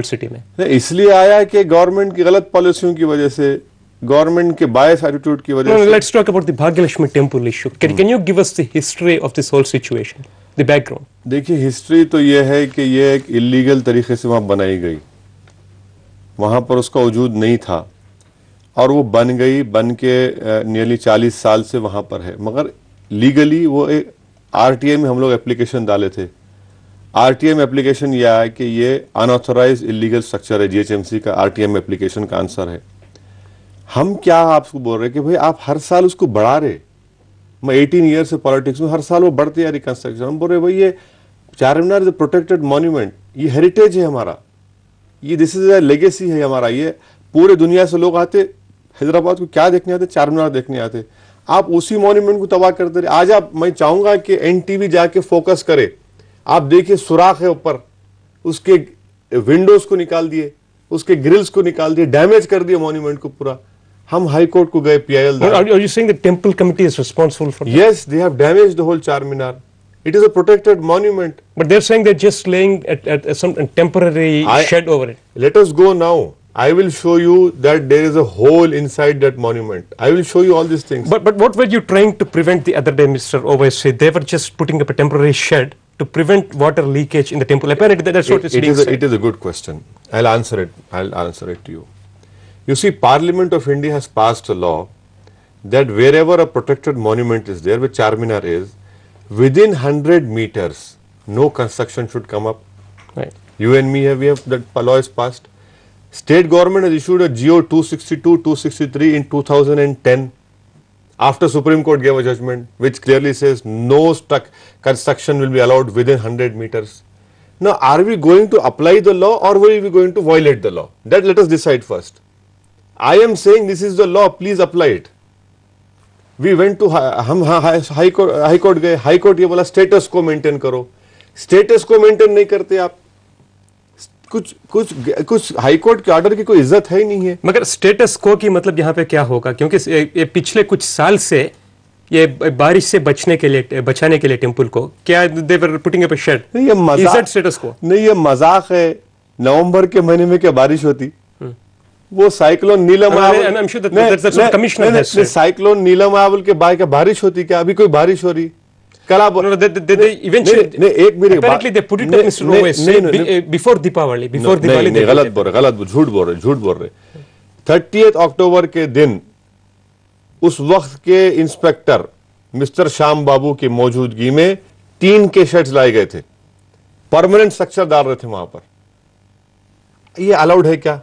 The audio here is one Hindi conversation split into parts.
सिटी में? इसलिए आया कि गवर्नमेंट की गलत पॉलिसियों की वजह से, गवर्नमेंट के बायस एटीट्यूड की वजह से। Let's talk about the Bhagyalakshmi temple issue. Can you give us the history of this whole situation, the background? देखिए, हिस्ट्री तो यह है कि यह एक इलीगल तरीके से वहां बनाई गई, वहां पर उसका वजूद नहीं था और वो बन गई, बन के नियरली 40 साल से वहां पर है। मगर लीगली वो एक आरटीआई में हम लोग एप्लीकेशन डाले थे। आरटीआई में एप्लीकेशन यह है कि ये अनऑथोराइज इलीगल स्ट्रक्चर है। जीएचएमसी का आरटीआई में एप्लीकेशन का आंसर है। हम क्या आपको बोल रहे हैं कि भाई आप हर साल उसको बढ़ा रहे। मैं 18 ईयर से पॉलिटिक्स में, हर साल वो बढ़ती है रिकंस्ट्रक्शन। हम बोल रहे भाई ये चार मीनार इज अ प्रोटेक्टेड मॉन्यूमेंट, ये हेरिटेज है हमारा, ये दिस इज अ लेगेसी है हमारा। ये पूरे दुनिया से लोग आते हैदराबाद को क्या देखने आते? चार मीनार देखने आते। आप उसी मॉन्यूमेंट को तबाह करते रहे। आज आप, मैं चाहूंगा कि एनटीवी जाके फोकस करे। आप देखिए सुराख है ऊपर, उसके विंडोज को निकाल दिए, उसके ग्रिल्स को निकाल दिए, डैमेज कर दिए मॉन्यूमेंट को पूरा। हम हाई कोर्ट को गए, PIL. Are you saying the temple committee is responsible for that? Yes, they have damaged the whole Charminar. It is a protected monument. But they're saying they're just laying at some temporary shed over it. Let us go now. I will show you that there is a hole inside that monument. I will show you all these things. But what were you trying to prevent the other day, Mr. Owaisi? They were just putting up a temporary shed to prevent water leakage in the temple. Apparently, that's what is being said. It is a good question. I'll answer it. I'll answer it to you. You see, Parliament of India has passed a law that wherever a protected monument is there, which Charminar is, within 100 meters, no construction should come up. Right. You and me we have that law is passed. State government has issued a GO 262, 263 in 2010 after Supreme Court gave a judgment which clearly says no construction will be allowed within 100 meters. Now, are we going to apply the law or are we going to violate the law? That let us decide first. I am saying this is the law, please apply it. We went to हम हाई कोर्ट गए, हाई कोर्ट ये बोला स्टेटस को मेंटेन करो। स्टेटस को मेंटेन नहीं करते आप। कुछ हाई कोर्ट के ऑर्डर की कोई इज्जत है ही नहीं है। मगर स्टेटस को की मतलब यहाँ पे क्या होगा? क्योंकि ये पिछले कुछ साल से ये बारिश से बचाने के लिए टेंपल को क्या they were putting up a shade? नहीं, ये मजाक स्टेटस को नहीं, ये मजाक है। नवंबर के महीने में क्या बारिश होती? वो साइक्लोन नीलम साइक्लोन नीलम आवल के बाद क्या बारिश होती? क्या अभी कोई बारिश हो रही? कल आप एक मिनट गलत झूठ बोल रहे 30 अक्टूबर के दिन उस वक्त के इंस्पेक्टर मिस्टर श्याम बाबू की मौजूदगी में 3 के शेड्स लाए गए थे, परमानेंट स्ट्रक्चर डाल रहे थे वहां पर। ये अलाउड है क्या?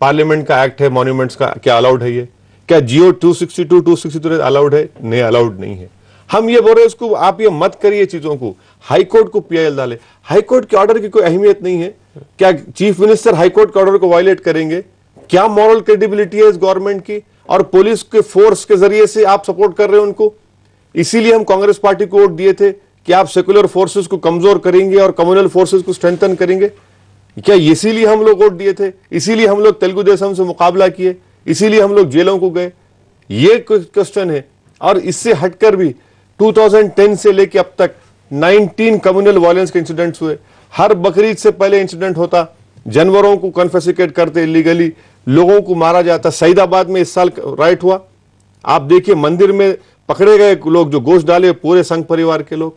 पार्लियामेंट का एक्ट है मॉन्यूमेंट्स का, क्या अलाउड है ये? क्या GO 262, 263 अलाउड है? नहीं, अलाउड नहीं है। हम ये बोल रहे हैं उसको आप ये मत करिए चीजों को, हाई कोर्ट को पीआईएल डाले। हाई कोर्ट के ऑर्डर की कोई अहमियत नहीं है क्या? चीफ मिनिस्टर हाई कोर्ट के ऑर्डर को वायलेट करेंगे? क्या मॉरल क्रेडिबिलिटी है इस गवर्नमेंट की? और पुलिस के फोर्स के जरिए से आप सपोर्ट कर रहे हो उनको। इसीलिए हम कांग्रेस पार्टी को वोट दिए थे कि आप सेकुलर फोर्सेस को कमजोर करेंगे और कम्युनल फोर्सेस को स्ट्रेंथन करेंगे। क्या इसीलिए हम लोग वोट दिए थे? इसीलिए हम लोग तेलुगु देशम से मुकाबला किए? इसीलिए हम लोग जेलों को गए? ये क्वेश्चन है। और इससे हटकर भी 2010 से लेके अब तक 19 कम्युनल वायलेंस के इंसिडेंट्स हुए। हर बकरीद से पहले इंसिडेंट होता, जानवरों को कन्फिस्केट करते इलीगली, लोगों को मारा जाता। सईदाबाद में इस साल राइट हुआ, आप देखिए मंदिर में पकड़े गए लोग जो गोश्त डाले, पूरे संघ परिवार के लोग।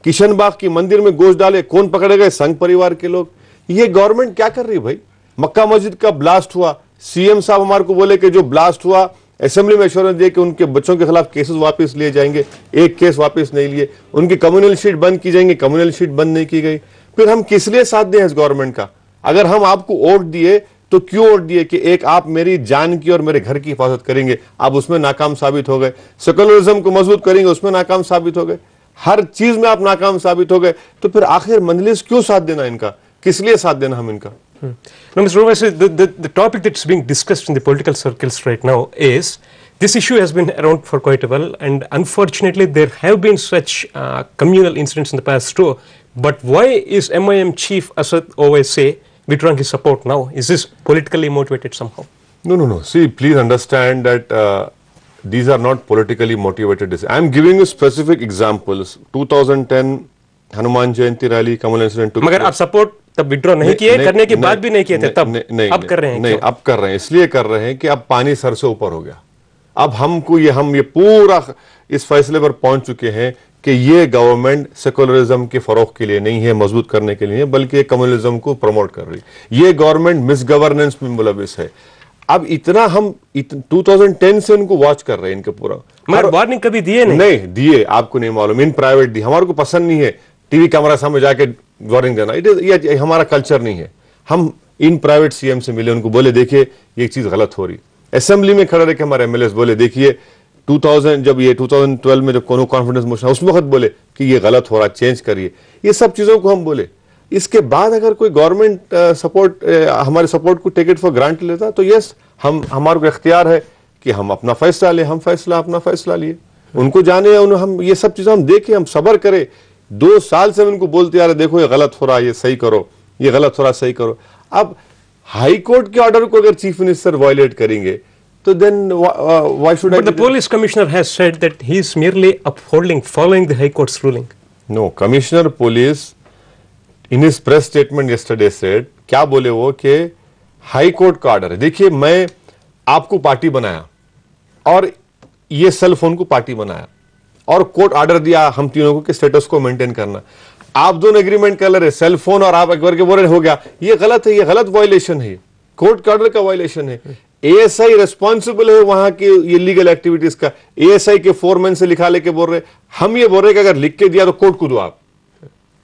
किशनबाग की मंदिर में गोश्त डाले, कौन पकड़े गए? संघ परिवार के लोग। ये गवर्नमेंट क्या कर रही है भाई? मक्का मस्जिद का ब्लास्ट हुआ, सीएम साहब हमारे को बोले कि जो ब्लास्ट हुआ असेंबली में एश्योरेंस दिए कि उनके बच्चों के खिलाफ केसेस वापस लिए जाएंगे। एक केस वापस नहीं लिए। उनकी कम्युनल शीट बंद की जाएंगे, कम्युनल शीट बंद नहीं की गई। फिर हम किस लिए साथ दें इस गवर्नमेंट का? अगर हम आपको वोट दिए तो क्यों वोट दिए कि एक आप मेरी जान की और मेरे घर की हिफाजत करेंगे? आप उसमें नाकाम साबित हो गए। सेकुलरिज्म को मजबूत करेंगे, उसमें नाकाम साबित हो गए। हर चीज में आप नाकाम साबित हो गए, तो फिर आखिर मंजलिस क्यों साथ देना इनका? किस लिए साथ देना हम इनका? Now, Mr. Owaisi, the topic that's being discussed in the political circles right now is this issue has been around for quite a while, and unfortunately there have been such communal incidents in the past too. But why is MIM chief Asad Owaisi withdrawing his support now? Is this politically motivated somehow? No. See, please understand that these are not politically motivated. I am giving you specific examples. 2010 Hanuman Jayanti rally Kamal incident. मगर आप सपोर्ट तब विड्रॉ नहीं किए, करने के बाद भी नहीं किए थे तब, अब कर रहे हैं? नहीं, अब कर रहे हैं, इसलिए कर रहे हैं कि अब पानी सर से ऊपर हो गया। अब हम ये पूरा इस फैसले पर पहुंच चुके हैं कि ये गवर्नमेंट सेकुलरिज्म के फरोग के लिए नहीं है, मजबूत करने के लिए है, बल्कि कम्युनलिज्म को प्रमोट कर रही है। ये गवर्नमेंट मिसगवर्नेंस में मुलविस है। अब इतना हम 2010 से उनको वॉच कर रहे हैं, इनके पूरा। मगर वार्निंग कभी दिए नहीं दिए, आपको नहीं मालूम, इन प्राइवेट दी। हमारे को पसंद नहीं है टीवी कैमरा सामने जाके वार्निंग देना, ये हमारा कल्चर नहीं है। हम इन प्राइवेट सीएम से मिले, उनको बोले देखिए ये चीज गलत हो रही। असेंबली में खड़े रहे के हमारे एमएलए बोले देखिए 2012 में जब कोनो कॉन्फिडेंस मोशन उस वक्त बोले कि ये गलत हो रहा, चेंज करिए। ये सब चीजों को हम बोले। इसके बाद अगर कोई गवर्नमेंट सपोर्ट हमारे सपोर्ट को टेक इट फॉर ग्रांट लेता तो यस, हमारे को इख्तियार है कि हम अपना फैसला ले। हम अपना फैसला लिए, उनको जाने, हम ये सब चीजें हम देखें, हम सब्र करें। 2 साल से हम उनको बोलते आ रहे देखो ये गलत हो रहा, ये सही करो, ये गलत हो रहा, सही करो। अब हाई कोर्ट के ऑर्डर को अगर चीफ मिनिस्टर वायलेट करेंगे तो then why should I? But the police commissioner has said that he is merely upholding, following the High Court's ruling. No, Commissioner Police in his press statement yesterday said, क्या बोले वो कि हाई कोर्ट का ऑर्डर है। देखिए, मैं आपको पार्टी बनाया और ये सेल फोन को पार्टी बनाया और कोर्ट ऑर्डर दिया हम तीनों को कि स्टेटस को मेंटेन करना। आप दोनों एग्रीमेंट कर रहे, सेल फोन और आप एक बार के बोल रहे हो गया, ये गलत है, ये गलत वायलेशन है, कोर्ट के ऑर्डर का वायलेशन है। एएसआई रिस्पॉन्सिबल है वहां की ये लीगल एक्टिविटीज का। एएसआई के फोरमैन से लिखा लेके बोल रहे, हम ये बोल रहे कि अगर लिख के दिया तो कोर्ट को दो, आप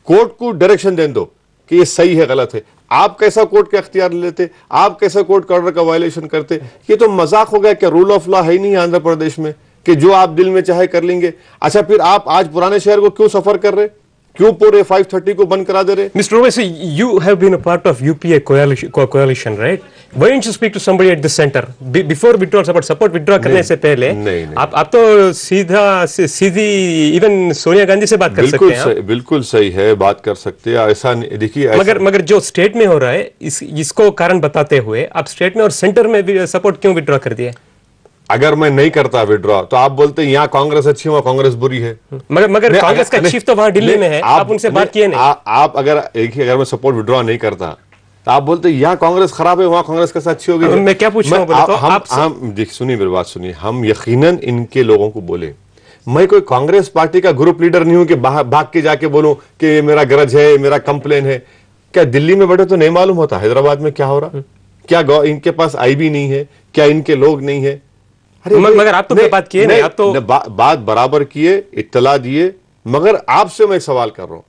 कोर्ट को डायरेक्शन दे दो कि ये सही है गलत है। आप कैसा कोर्ट का इख्तियार लेते, आप कैसा कोर्ट का ऑर्डर का वायलेशन करते? ये तो मजाक हो गया कि रूल ऑफ लॉ है ही नहीं आंध्र प्रदेश में कि जो आप दिल में चाहे कर लेंगे। अच्छा, फिर आप आज पुराने शहर को क्यों सफर कर रहे, क्यों पूरे 530 को बंद करा दे रहे? Mr. Owaisi, you have been a part of UPA coalition, right? Why don't you speak to somebody at the center before withdrawal support withdraw करने से पहले? नहीं। आप तो सीधी इवन सोनिया गांधी से बात कर सकते हैं। बिल्कुल सही है, बात कर सकते हैं। ऐसा देखिए, मगर जो स्टेट में हो रहा है इसको कारण बताते हुए आप स्टेट में और सेंटर में भी सपोर्ट क्यों विड्रॉ कर दिए? अगर मैं नहीं करता विड्रॉ तो आप बोलते हैं यहाँ कांग्रेस अच्छी, वहां कांग्रेस बुरी है। मगर कांग्रेस का चीफ तो वहां दिल्ली में है, आप उनसे बात किए नहीं। आप अगर मैं सपोर्ट विड्रॉ नहीं करता तो आप बोलते हैं यहाँ कांग्रेस खराब है, वहां कांग्रेस कैसे अच्छी होगी? मैं क्या पूछ रहा हूँ, सुनिए मेरी बात सुनिए। हम यकीनन इनके लोगों को बोले, मैं कोई कांग्रेस पार्टी का ग्रुप लीडर नहीं हूं कि भाग के जाके बोलूं कि मेरा गरज है, मेरा कंप्लेन है। क्या दिल्ली में बैठे तो नहीं मालूम होता हैदराबाद में क्या हो रहा? क्या इनके पास आईबी नहीं है? क्या इनके लोग नहीं है? मगर आप तो बात किए नहीं, आप तो बात बराबर किए, इत्तला दिए। मगर आपसे मैं सवाल कर रहा हूं,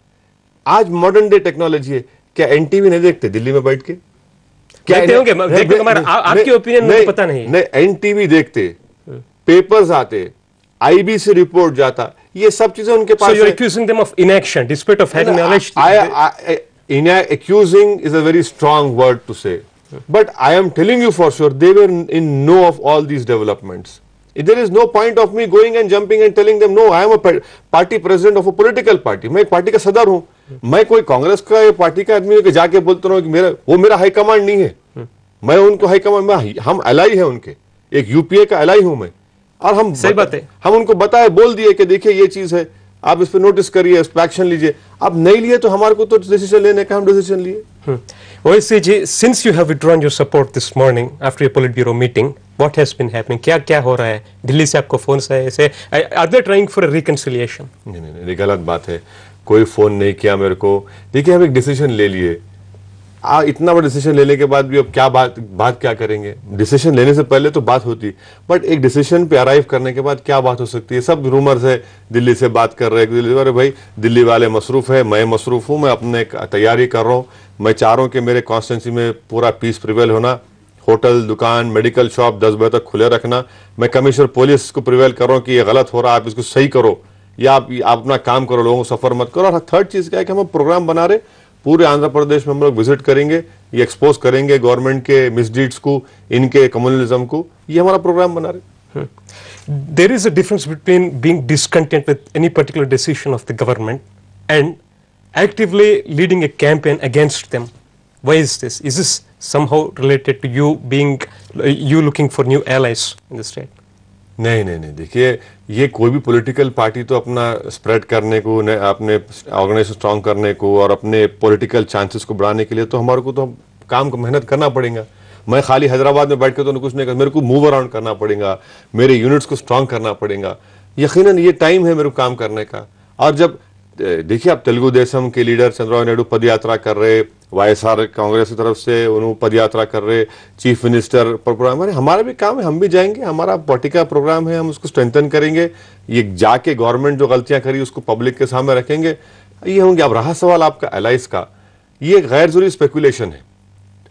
आज मॉडर्न डे टेक्नोलॉजी है, क्या एनटीवी नहीं देखते दिल्ली में बैठ के? क्या देखते होंगे? आपकी ओपिनियन मुझे पता नहीं। नहीं, एनटीवी देखते, पेपर्स आते, आईबी से रिपोर्ट जाता, ये सब चीजें उनके पास। So you're accusing them of inaction despite of having knowledge. Accusing is a very strong word to say. But I am telling you for sure, they were in know of all these developments. There is no point of me going and jumping and telling them, no, I am a party president of a political party. मैं एक पार्टी का सदर हूं। मैं कोई कांग्रेस का पार्टी का आदमी के जाके बोलता हूं कि वो मेरा हाई कमांड नहीं है। मैं उनको हाई कमांड, हम एलाई है उनके, एक यूपीए का एलाई हूं मैं। और हम सही बात है, हम उनको बताए, बोल दिए कि देखिए ये चीज है, आप इस पर नोटिस करिए, इस पर एक्शन लीजिए। अब नहीं लिए तो हमारे को तो डिसीजन लेने का, हम डिसीजन लिए। Owaisi ji, since you have withdrawn your support this morning after your Politburo meeting, what has been happening? क्या हो रहा है? दिल्ली से आपको फोन से are they trying for a reconciliation? नहीं, गलत बात है। कोई फोन नहीं किया मेरे को। देखिए, हम एक डिसीजन ले लिए, इतना बड़ा डिसीजन लेने के बाद भी अब क्या बात क्या करेंगे? डिसीजन लेने से पहले तो बात होती, बट एक डिसीजन पे अराइव करने के बाद क्या बात हो सकती है? सब रूमर्स है, दिल्ली से बात कर रहे हैं, दिल्ली वाले भाई, दिल्ली वाले मसरूफ है, मैं मसरूफ हूं, मैं अपने तैयारी कर रहा हूं। मैं चाह रहा हूं कि मेरे कॉन्स्टिट्यूंसी में पूरा पीस प्रिवेल होना, होटल, दुकान, मेडिकल शॉप 10 बजे तक खुले रखना। मैं कमिश्नर पुलिस को प्रिवेल कर रहा हूं कि ये गलत हो रहा है, आप इसको सही करो, या आप अपना काम करो, लोगों को सफर मत करो। और थर्ड चीज क्या है कि हम प्रोग्राम बना रहे, पूरे आंध्र प्रदेश में हम लोग विजिट करेंगे, ये एक्सपोज करेंगे गवर्नमेंट के मिसडीड्स को, इनके कम्युनलिज्म को। ये हमारा प्रोग्राम बना रहे। There is a difference between being discontent with any particular decision of the government and actively leading a campaign against them. Why is this? Is this somehow related to you looking for new allies in the state? नहीं नहीं नहीं, देखिए ये कोई भी पॉलिटिकल पार्टी तो अपना स्प्रेड करने को, अपने ऑर्गेनाइजेशन स्ट्रांग करने को और अपने पॉलिटिकल चांसेस को बढ़ाने के लिए तो हमारे को तो काम को मेहनत करना पड़ेगा। मैं खाली हैदराबाद में बैठ के तो कुछ नहीं कर, मेरे को मूव अराउंड करना पड़ेगा, मेरे यूनिट्स को स्ट्रांग करना पड़ेगा। यकीनन ये टाइम है मेरे को काम करने का। और जब देखिए आप तेलुगु देशम के लीडर चंद्रबाबू नायडू पद यात्रा कर रहे, वाईएसआर कांग्रेस की तरफ से उन्होंने पद यात्रा कर रहे, चीफ मिनिस्टर पर प्रोग्राम, हमारा भी काम है, हम भी जाएंगे, हमारा पार्टी का प्रोग्राम है, हम उसको स्ट्रेंथन करेंगे। ये जाके गवर्नमेंट जो गलतियां करी उसको पब्लिक के सामने रखेंगे, ये होंगे। अब रहा सवाल आपका एलाइस का, ये गैर जरूरी स्पेकुलेशन है।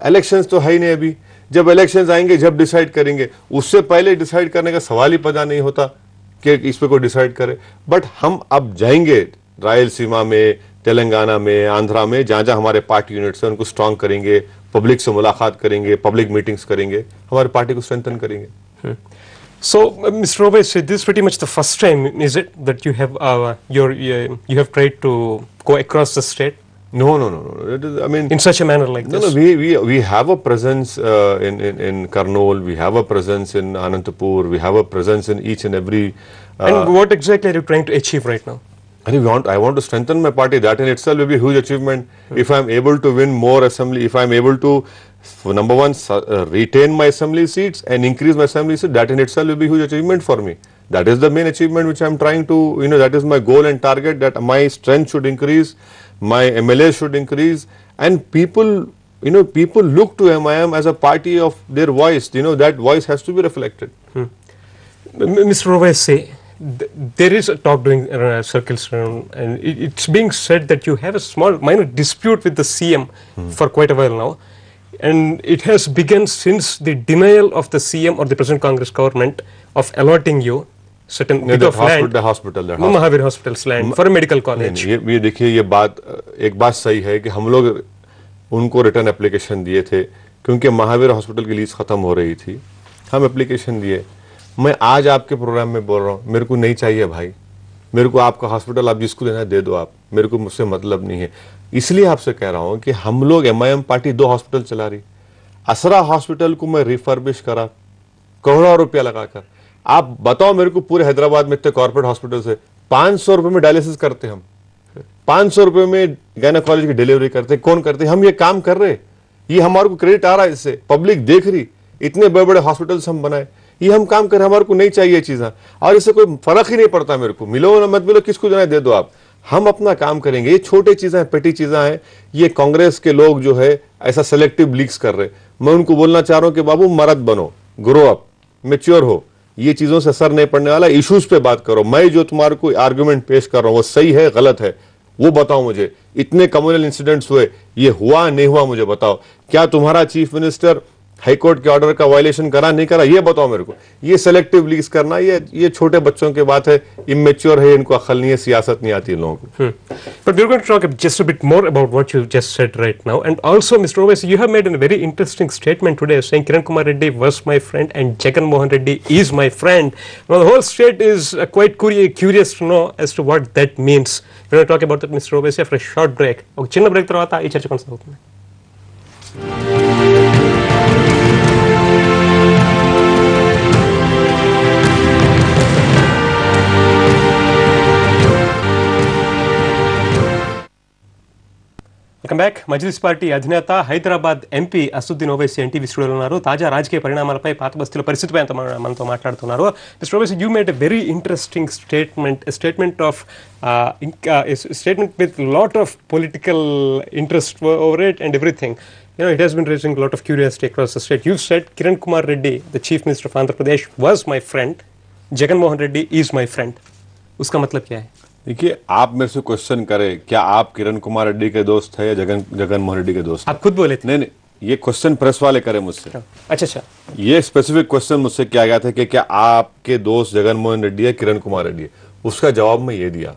इलेक्शंस तो है ही नहीं अभी, जब इलेक्शंस आएंगे जब डिसाइड करेंगे, उससे पहले डिसाइड करने का सवाल ही पैदा नहीं होता कि इस पे कोई डिसाइड करे। बट हम अब जाएंगे रायलसीमा में, तेलंगाना में, आंध्रा में, जहां जहां हमारे पार्टी यूनिट्स हैं उनको स्ट्रांग करेंगे, पब्लिक से मुलाकात करेंगे, पब्लिक मीटिंग्स करेंगे, हमारी पार्टी को स्ट्रेंथन करेंगे। So, Mr. Owaisi, this is pretty much the first time, is it, that you have you have tried to go across the state? No. It is, I mean, in such a manner like this. No. We have a presence in Karnool. We have a presence in Anantapur. We have a presence in each and every. And what exactly are you trying to achieve right now? I want to strengthen my party. That in itself will be a huge achievement. If I am able to win more assembly, if I am able to, number one, retain my assembly seats and increase my assembly seats, that in itself will be a huge achievement for me. That is the main achievement which I am trying to, that is my goal and target, that my strength should increase, my MLA should increase, and people look to MIM as a party of their voice. That voice has to be reflected. Mr. Owaisi, there is a talk doing circles around, and it's being said that you have a small minor dispute with the CM for quite a while now, and it has begun since the denial of the CM or the present Congress government of allotting you certain bit of land, Mahavir Hospital's land for a medical college. ये देखिए, ये बात एक बात सही है कि हम लोग उनको रिटर्न एप्लीकेशन दिए थे क्योंकि महावीर हॉस्पिटल की लीज खत्म हो रही थी, हम एप्लीकेशन दिए। मैं आज आपके प्रोग्राम में बोल रहा हूँ, मेरे को नहीं चाहिए भाई, मेरे को आपका हॉस्पिटल आप जिसको देना दे दो आप, मेरे को मुझसे मतलब नहीं है। इसलिए आपसे कह रहा हूँ कि हम लोग MIM पार्टी 2 हॉस्पिटल चला रही। असरा हॉस्पिटल को मैं रिफर्बिश करा करोड़ों रुपया लगाकर। आप बताओ मेरे को, पूरे हैदराबाद में इतने कॉर्पोरेट हॉस्पिटल से 500 रुपए में डायलिसिस करते, हम 500 रुपए में गायनेकोलॉजी की डिलीवरी करते, कौन करते? हम ये काम कर रहे, ये हमारे को क्रेडिट आ रहा है, इससे पब्लिक देख रही, इतने बड़े बड़े हॉस्पिटल्स हम बनाए, ये हम काम कर रहे, हमारे को नहीं चाहिए चीजें, और इससे कोई फर्क ही नहीं पड़ता मेरे को, मिलो ना मत मिलो, किसको देना दे दो आप, हम अपना काम करेंगे। ये छोटे चीजें हैं, पेटी चीजें हैं, ये कांग्रेस के लोग जो है ऐसा सेलेक्टिव लीक्स कर रहे। मैं उनको बोलना चाह रहा हूं कि बाबू मर्द बनो, ग्रो अप, मैच्योर हो, ये चीजों से असर नहीं पड़ने वाला, इश्यूज पे बात करो। मैं जो तुम्हारे को आर्गुमेंट पेश कर रहा हूं वो सही है गलत है वो बताओ मुझे। इतने कम्युनल इंसिडेंट्स हुए, ये हुआ नहीं हुआ मुझे बताओ। क्या तुम्हारा चीफ मिनिस्टर हाईकोर्ट के ऑर्डर का वायलेशन करा नहीं करा, ये बताओ मेरे को। ये सेलेक्टिव लीक्स करना, ये छोटे बच्चों की बात है, इमेच्योर है, इनको अक्ल नहीं है, सियासत नहीं आती इन लोगों को। But we're going to talk just a bit more about what you just said right now. And also, Mr. Owaisi, you have made a very interesting statement today saying Kiran Kumar Reddy was my friend and Jagan Mohan Reddy is my friend. Now, the whole state is quite curious to know as to what that means. We're going to talk about that, Mr. Owaisi, after a short break. Okay, చిన్న బ్రేక్ తర్వాత ఈ చర్చ కొనసాగుతుంది. Welcome back. మజ్లిస్ పార్టీ అధినేత హైదరాబాద్ ఎంపీ అసదుద్దీన్ ఓవైసీ ఎన్టీవీ స్టూడియోలో ఉన్నారు. తాజా రాజకీయ పరిణామాలపై, పాత బస్తీల పరిస్థితిపై మనతో మాట్లాడుతున్నారు. Mister Owaisi, you made a very interesting statement with lot of political interest over it and everything. It has been raising a lot of curiosity across the state. You said Kiran Kumar Reddy, the Chief Minister of Andhra Pradesh, was my friend. Jagan Mohan Reddy is my friend. उसका मतलब क्या है? देखिए, आप मेरे से क्वेश्चन करें क्या आप किरण कुमार रेड्डी के दोस्त है या जगन मोहन रेड्डी के दोस्त? आप खुद बोले थे। नहीं, ये क्वेश्चन प्रेस वाले करे मुझसे। अच्छा, ये स्पेसिफिक क्वेश्चन मुझसे किया गया था कि क्या आपके दोस्त जगन मोहन रेड्डी है, किरण कुमार रेड्डी है? उसका जवाब मैं ये दिया,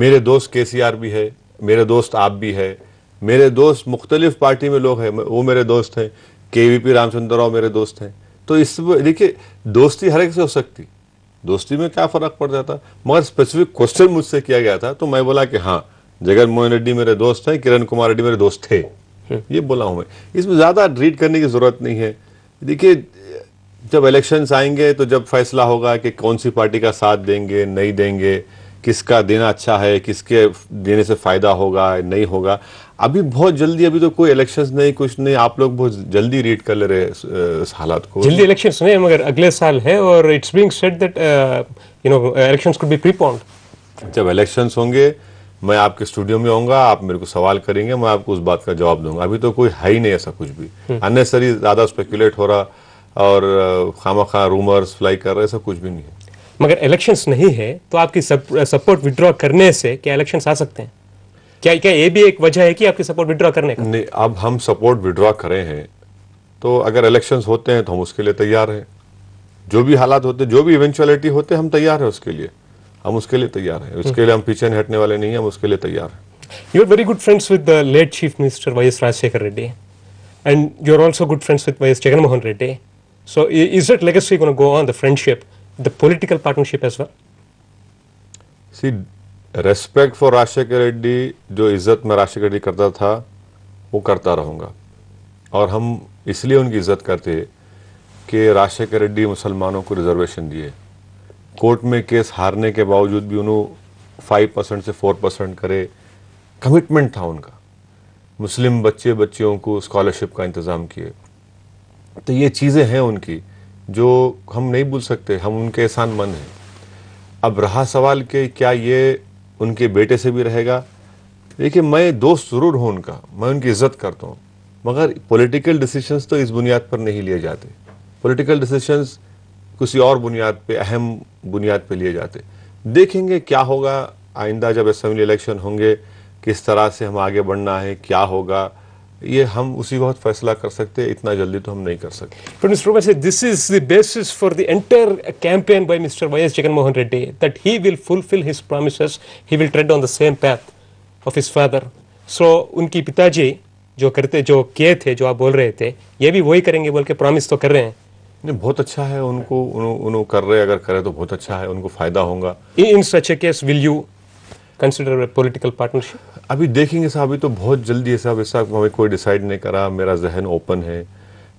मेरे दोस्त KCR भी है, मेरे दोस्त आप भी है, मेरे दोस्त मुख्तलिफ पार्टी में लोग हैं, वो मेरे दोस्त हैं, KVP रामचंद्र राव मेरे दोस्त हैं। तो इस देखिए, दोस्ती हर एक से हो सकती, दोस्ती में क्या फर्क पड़ जाता, मगर स्पेसिफिक क्वेश्चन मुझसे किया गया था तो मैं बोला कि हाँ, जगन मोहन रेड्डी मेरे दोस्त हैं, किरण कुमार रेड्डी मेरे दोस्त थे, ये बोला हूं मैं। इसमें ज्यादा रीड करने की जरूरत नहीं है। देखिए, जब इलेक्शंस आएंगे तो जब फैसला होगा कि कौन सी पार्टी का साथ देंगे नहीं देंगे, किसका देना अच्छा है, किसके देने से फायदा होगा नहीं होगा, अभी बहुत जल्दी, अभी तो कोई इलेक्शंस नहीं, कुछ नहीं, आप लोग बहुत जल्दी रीड कर ले रहे इस हालात को। जल्दी इलेक्शंस नहीं, मगर अगले साल है और it's being said that elections could be preponed. जब इलेक्शंस होंगे मैं आपके स्टूडियो में आऊंगा, आप मेरे को सवाल करेंगे, मैं आपको उस बात का जवाब दूंगा। अभी तो कोई है ही नहीं ऐसा कुछ भी, अननेसेसरी ज्यादा स्पेकुलेट हो रहा और खामखा रूमर्स फ्लाई कर रहे, ऐसा कुछ भी नहीं है। मगर इलेक्शंस नहीं है तो आपकी सपोर्ट विड्रॉ करने से क्या इलेक्शंस आ सकते हैं? क्या ये भी एक वजह है कि आपकी सपोर्ट विड्रॉ करने का? नहीं, अब हम सपोर्ट विड्रॉ करें हैं तो अगर इलेक्शंस होते हैं तो हम उसके लिए तैयार हैं। जो भी हालात होते, जो भी इवेंचुअलिटी होते, हम तैयार हैं उसके लिए, हम उसके लिए तैयार हैं। उसके लिए हम पीछे नहीं हटने वाले नहीं हैं, हम उसके लिए तैयार हैं। You are very good friends with the late Chief Minister Y.S. Rajashekar Reddy, and you are also good friends with Y.S. Jagan Mohan Reddy. So is that legacy going to go on, the friendship, the political partnership as well? See, respect for Rajashekhar Reddy, जो इज्जत मैं राजशेखर रेड्डी करता था वो करता रहूँगा। और हम इसलिए उनकी इज्जत करते कि राजशेखर रेड्डी मुसलमानों को रिजर्वेशन दिए, कोर्ट में केस हारने के बावजूद भी उन्होंने 5% से 4% करे, कमिटमेंट था उनका। मुस्लिम बच्चियों को स्कॉलरशिप का इंतज़ाम किए। तो ये चीज़ें हैं उनकी जो हम नहीं भूल सकते, हम उनके एहसानमंद हैं। अब रहा सवाल कि क्या ये उनके बेटे से भी रहेगा, देखिए मैं दोस्त ज़रूर हूँ उनका, मैं उनकी इज्जत करता हूँ, मगर पॉलिटिकल डिसीजंस तो इस बुनियाद पर नहीं लिए जाते। पॉलिटिकल डिसीजंस किसी और बुनियाद पे, अहम बुनियाद पे लिए जाते। देखेंगे क्या होगा आइंदा जब असेंबली इलेक्शन होंगे, किस तरह से हम आगे बढ़ना है, क्या होगा, ये हम उसी वक्त फैसला कर सकते हैं, इतना जल्दी तो हम नहीं कर सकते। But Mr. Roma said this is the basis for the entire campaign by Mr. Y.S. Jagan Mohan Reddy, that he will fulfill his promises, he will tread on the same path of his father. So उनकी पिताजी जो किए थे, जो आप बोल रहे थे, ये भी वही करेंगे बोल के प्रॉमिस तो कर रहे हैं। नहीं, बहुत अच्छा है, उनको कर रहे, अगर करे तो बहुत अच्छा है, उनको फायदा होगा। In such a case, will you consider a political partnership? अभी देखेंगे साहब, अभी तो बहुत जल्दी है साहब, ऐसा हमें कोई डिसाइड नहीं करा, मेरा जहन ओपन है।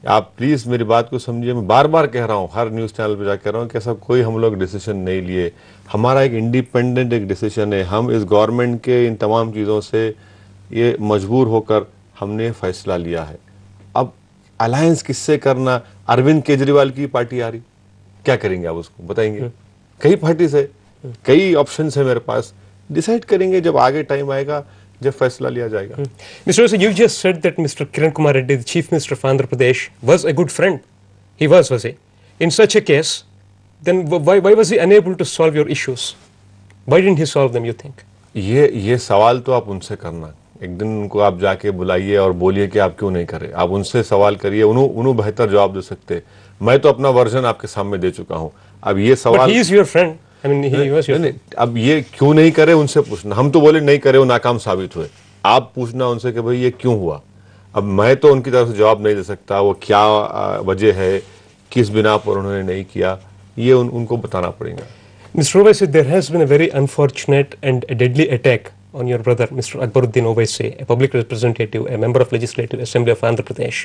आप प्लीज़ मेरी बात को समझिए, मैं बार बार कह रहा हूँ, हर न्यूज़ चैनल पे जाकर कह रहा हूँ कि ऐसा कोई हम लोग डिसीजन नहीं लिए। हमारा एक इंडिपेंडेंट एक डिसीजन है, हम इस गवर्नमेंट के इन तमाम चीज़ों से ये मजबूर होकर हमने फैसला लिया है। अब अलायंस किससे करना, अरविंद केजरीवाल की पार्टी आ रही, क्या करेंगे आप उसको बताएंगे? कई पार्टी से कई ऑप्शन है मेरे पास, डिसाइड करेंगे जब आगे टाइम आएगा, जब फैसला लिया जाएगा। Mr. Rose, you just said that Mr. Kiran Kumar Reddy, the Chief Minister of Andhra Pradesh, was a good friend. He was he? In such a case, then why was he unable to solve your issues? Why didn't he solve them, you think? ये सवाल तो आप उनसे करना, एक दिन उनको आप जाके बुलाइए और बोलिए कि आप क्यों नहीं कर रहे, आप उनसे सवाल करिए, उन्होंने बेहतर जवाब दे सकते। मैं तो अपना वर्जन आपके सामने दे चुका हूँ। अब ये सवाल, But he is your friend. I mean, he was your friend. अब ये क्यों नहीं करे उनसे पूछना। हम तो बोले नहीं करे, वो नाकाम साबित हुए, आप पूछना उनसे कि भाई ये क्यों हुआ। अब मैं तो उनकी तरफ से जवाब नहीं दे सकता, वो क्या वजह है, किस बिना पर उन्होंने नहीं किया, ये उनको बताना पड़ेगा। Mr. Owaisi, there has been a very unfortunate and a deadly attack on your brother, Mr. Akbaruddin Owaisi, a public representative, a member of Legislative Assembly of Andhra Pradesh.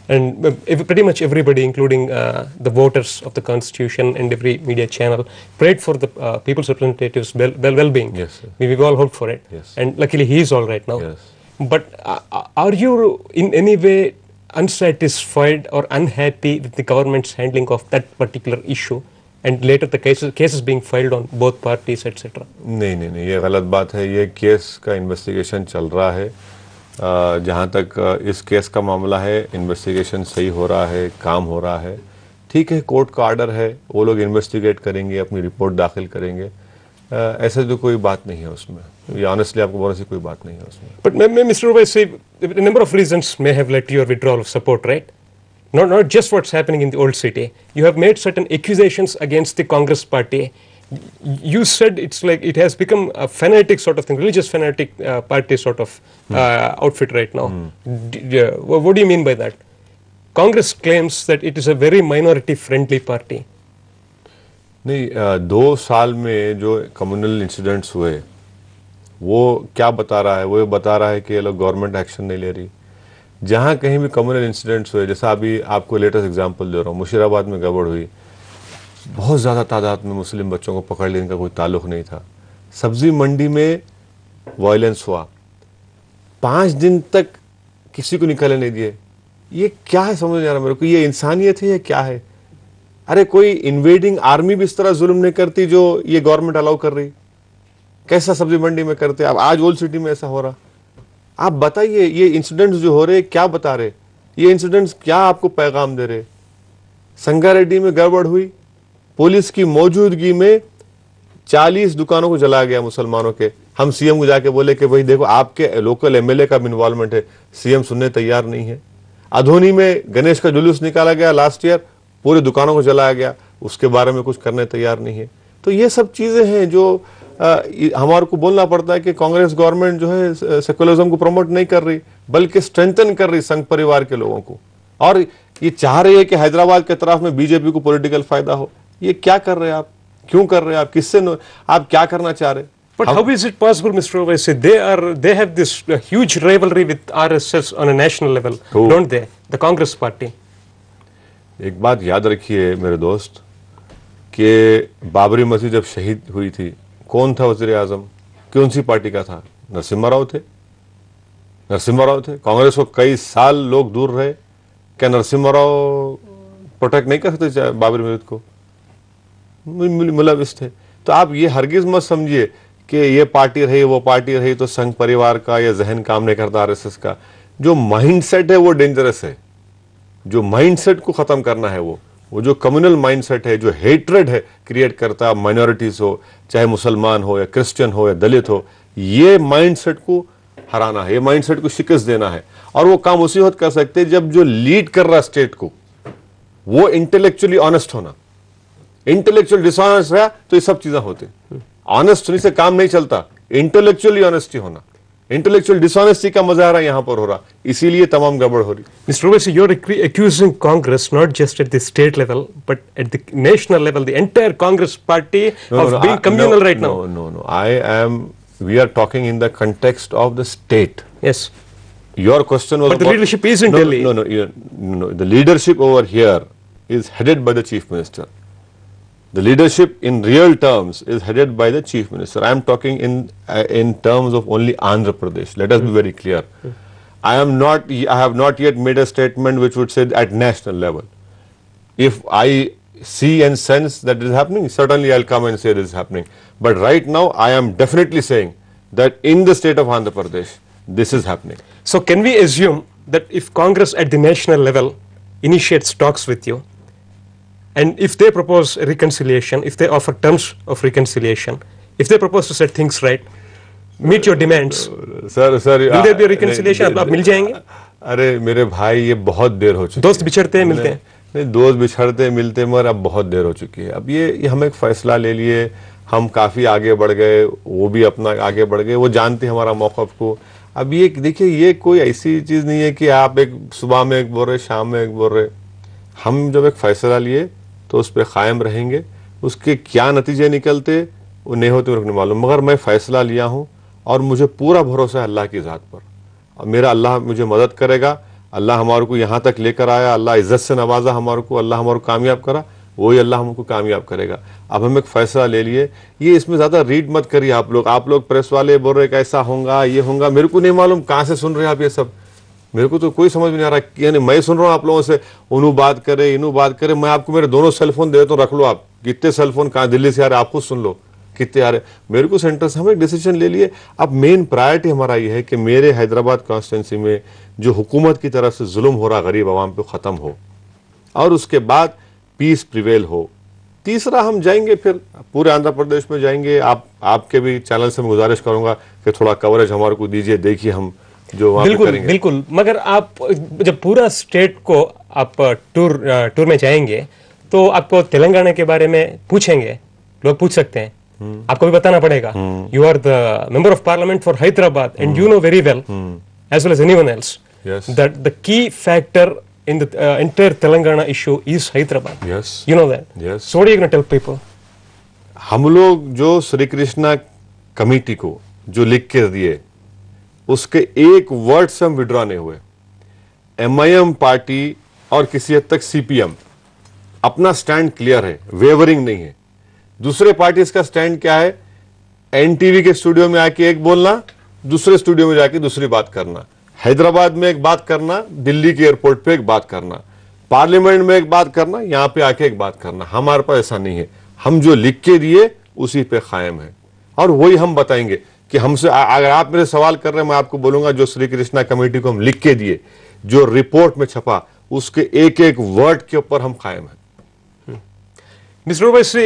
And pretty much everybody, including the voters of the Constitution and every media channel, prayed for the people's representatives' well-being. Yes, sir. We've all hoped for it. Yes. And luckily he is all right now. Yes. But are you in any way unsatisfied or unhappy with the government's handling of that particular issue? And later the cases being filed on both parties, etc. नहीं, ये गलत बात है। ये केस का इन्वेस्टिगेशन चल रहा है। जहाँ तक इस केस का मामला है, इन्वेस्टिगेशन सही हो रहा है, काम हो रहा है, ठीक है। कोर्ट का ऑर्डर है, वो लोग इन्वेस्टिगेट करेंगे, अपनी रिपोर्ट दाखिल करेंगे। ऐसे तो कोई बात नहीं है उसमें, ये ऑनेस्टली आपको बोलने से कोई बात नहीं है उसमें। But Mr. Owaisi, a number of reasons may have led to your withdrawal of support, right? Not just what's happening in the old city. You have made certain accusations against the Congress party. You said it's like it has become a fanatic sort of thing, religious fanatic party sort of outfit right now. What do you mean by that? Congress claims that it is a very minority friendly party. नहीं, 2 साल में जो कम्युनल इंसिडेंट्स हुए, वो क्या बता रहा है? वो बता रहा है कि ये लोग गवर्नमेंट एक्शन नहीं ले रही। जहाँ कहीं भी कम्युनल इंसिडेंट्स हुए, जैसा अभी आपको लेटेस्ट एग्जांपल दे रहा हूँ, मुशीराबाद में गड़बड़ हुई, बहुत ज़्यादा तादाद में मुस्लिम बच्चों को पकड़ लेने का कोई ताल्लुक नहीं था। सब्जी मंडी में वायलेंस हुआ, 5 दिन तक किसी को निकलने नहीं दिए। ये क्या है समझ नहीं आ रहा मेरे को, ये इंसानियत है या क्या है? अरे कोई इन्वेडिंग आर्मी भी इस तरह जुल्म नहीं करती जो ये गवर्नमेंट अलाउ कर रही। कैसा सब्जी मंडी में करते? अब आज ओल्ड सिटी में ऐसा हो रहा। आप बताइए ये इंसिडेंट्स जो हो रहे क्या बता रहे? ये इंसिडेंट्स क्या आपको पैगाम दे रहे? संगारेड्डी में गड़बड़ हुई, पुलिस की मौजूदगी में 40 दुकानों को जलाया गया मुसलमानों के। हम सीएम को जाके बोले कि भाई देखो आपके लोकल एमएलए का भी इन्वॉल्वमेंट है, सीएम सुनने तैयार नहीं है। अधोनी में गणेश का जुलूस निकाला गया लास्ट ईयर, पूरे दुकानों को जलाया गया, उसके बारे में कुछ करने तैयार नहीं है। तो ये सब चीजें हैं जो हमारे को बोलना पड़ता है कि कांग्रेस गवर्नमेंट जो है सेकुलरिज्म को प्रमोट नहीं कर रही, बल्कि स्ट्रेंथन कर रही संघ परिवार के लोगों को, और ये चाह रही है कि हैदराबाद के तरफ में बीजेपी को पॉलिटिकल फायदा हो। ये क्या कर रहे हैं आप? क्यों कर रहे हैं आप? किससे आप क्या करना चाह रहे? But how is it possible, Mr. Owaisi? They have this huge rivalry with RSS on a national level, don't they? The Congress party. एक बात याद रखिए मेरे दोस्त कि बाबरी मस्जिद जब शहीद हुई थी, कौन था वज़ीर आज़म? कौन सी पार्टी का था? नरसिम्हा राव थे। नरसिम्हा राव थे। कांग्रेस को कई साल लोग दूर रहे। क्या नरसिम्हा राव प्रोटेक्ट नहीं कर सकते बाबरी मस्जिद को? मुलविस थे। तो आप ये हरगिज मत समझिए कि ये पार्टी रही वो पार्टी रही तो संघ परिवार का या जहन काम नहीं करता आरएसएस का। जो माइंडसेट है वो डेंजरस है। जो माइंडसेट को खत्म करना है वो जो कम्युनल माइंडसेट है, जो हेट्रेड है क्रिएट करता, माइनॉरिटीज हो, चाहे मुसलमान हो या क्रिश्चियन हो या दलित हो, ये माइंडसेट को हराना है, ये माइंडसेट को शिकस्त देना है। और वो काम उसी वक्त कर सकते हैं जब जो लीड कर रहा स्टेट को वो इंटेलेक्चुअली ऑनेस्ट होना। इंटेलेक्चुअल डिसऑनेस्ट रहा तो ये सब चीजें होती। ऑनेस्ट होने से काम नहीं चलता, इंटेलेक्चुअली ऑनेस्टी होना। इंटेलेक्चुअल डिसऑनेस्टी का मुजाहरा यहां पर हो रहा, इसीलिए तमाम गड़बड़ हो रही। Mr. Owaisi, you're accusing Congress not just at the state level but at the national level, the entire Congress party of being communal right now. No. We are talking in the context of the state. Yes. Your question was but the leadership is in Delhi. No. The leadership over here is headed by the Chief Minister. The leadership in real terms is headed by the Chief Minister. I am talking in terms of only Andhra Pradesh. Let us be very clear. I have not yet made a statement which would say at national level. If I see and sense that it is happening, certainly I'll come and say this is happening. But right now, I am definitely saying that in the state of Andhra Pradesh, this is happening. So can we assume that if Congress at the national level initiates talks with you, and if they propose reconciliation, if they offer terms of reconciliation, if they propose to set things right, meet your demands, sir, will there be a reconciliation? आप मिल जाएंगे? अरे मेरे भाई, ये बहुत देर हो चुकी है। दोस्त बिछड़ते हैं, मिलते हैं। नहीं, दोस्त बिछड़ते मिलते, मगर अब बहुत देर हो चुकी है। अब ये हम एक फैसला ले लिए, हम काफी आगे बढ़ गए, वो भी अपना आगे बढ़ गए, वो जानते हैं हमारा मौक़िफ़ को। अब ये देखिए, ये कोई ऐसी चीज नहीं है कि आप एक सुबह में एक बोल रहे, शाम में एक बोल रहे। हम जब एक फैसला लिए तो उस पर कायम रहेंगे। उसके क्या नतीजे निकलते वो नहीं होते मेरे को नहीं मालूम, मगर मैं फैसला लिया हूँ और मुझे पूरा भरोसा है अल्लाह की ज़ात पर। और मेरा अल्लाह मुझे मदद करेगा। अल्लाह हमारे को यहाँ तक लेकर आया, अल्लाह इज़्ज़त से नवाजा हमारे को, अल्लाह हमारे को कामयाब करा, वही अल्लाह हमको कामयाब करेगा। अब हम एक फैसला ले लिए। ये इसमें ज़्यादा रीड मत करिए आप लोग प्रेस वाले बोल रहे कैसा होगा, ये होगा। मेरे को नहीं मालूम कहाँ से सुन रहे हैं आप ये सब, मेरे को तो कोई समझ में नहीं आ रहा। यानी मैं सुन रहा हूँ आप लोगों से, उन्हों बात करे, इन्हों बात करे। मैं आपको मेरे दोनों सेलफोन दे देता हूँ, रख लो आप। कितने सेलफोन कहाँ दिल्ली से आ रहे आप खुद सुन लो, कितने आ रहे। मेरे को सेंटर से हम एक डिसीजन ले लिए। अब मेन प्रायोरिटी हमारा ये है कि मेरे हैदराबाद कॉन्स्टिट्यूंसी में जो हुकूमत की तरफ से जुल्म हो रहा गरीब आवाम पे ख़त्म हो, और उसके बाद पीस प्रिवेल हो। तीसरा, हम जाएंगे फिर पूरे आंध्र प्रदेश में जाएंगे। आपके भी चैनल से मैं गुजारिश करूंगा कि थोड़ा कवरेज हमारे को दीजिए, देखिए हम जो वहाँ पे करेंगे। बिल्कुल। मगर आप जब पूरा स्टेट को आप टूर में जाएंगे तो आपको तेलंगाना के बारे में पूछेंगे, लोग पूछ सकते हैं, आपको भी बताना पड़ेगा। You are the member of parliament for Hyderabad and you know very well as well as anyone else that the key factor in the entire Telangana issue is Hyderabad. Yes. You know that. Yes. So what are you going to tell people? हम लोग जो श्री कृष्णा कमेटी को जो लिख के दिए, उसके एक वर्ड से हम विड्रॉ नहीं हुए। MIM पार्टी और किसी हद तक CPM अपना स्टैंड क्लियर है, वेवरिंग नहीं है। दूसरे पार्टीज का स्टैंड क्या है? NTV के स्टूडियो में आके एक बोलना, दूसरे स्टूडियो में जाके दूसरी बात करना, हैदराबाद में एक बात करना, दिल्ली के एयरपोर्ट पे एक बात करना, पार्लियामेंट में एक बात करना, यहां पे आके एक बात करना। हमारे पास ऐसा नहीं है। हम जो लिख के दिए उसी पे कायम है और वही हम बताएंगे कि हमसे अगर आप मेरे सवाल कर रहे हैं, मैं आपको बोलूंगा जो श्री कृष्णा कमेटी को हम लिख के दिए, जो रिपोर्ट में छपा, उसके एक एक वर्ड के ऊपर हम कायम हैं। Mr. Owaisi,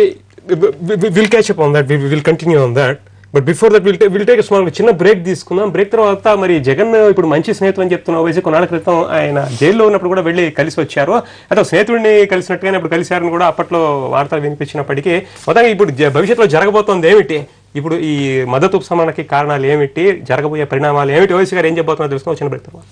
we'll catch up on that. We will continue on that. But before that, we'll take a small చిన్న బ్రేక్ తీసుకుందాం. బ్రేక్ తర్వాత మరి జగన్ ఇప్పుడు మంచి స్నేహితుడు అని చెప్తున్న ఓవైసీ కొన్నాళ్ళ క్రితం ఆయన జైల్లో ఉన్నప్పుడు కూడా వెళ్ళి కలిసి వచ్చారు. అయితే స్నేహితుడిని కలిసినట్టుగానే ఇప్పుడు కలిశారని కూడా అప్పట్లో వార్తలు వినిపించినప్పటికీ మొత్తంగా ఇప్పుడు భవిష్యత్తులో జరగబోతోంది ఏమిటి, ఇప్పుడు ఈ మద్దతు ఉపశమనానికి కారణాలు ఏమిటి, జరగబోయే పరిణామాలు ఏమిటి, ఓవైసీ గారు ఏం చెప్పబోతున్నారో తెలుసుకుని చిన్న బ్రేక్ తర్వాత.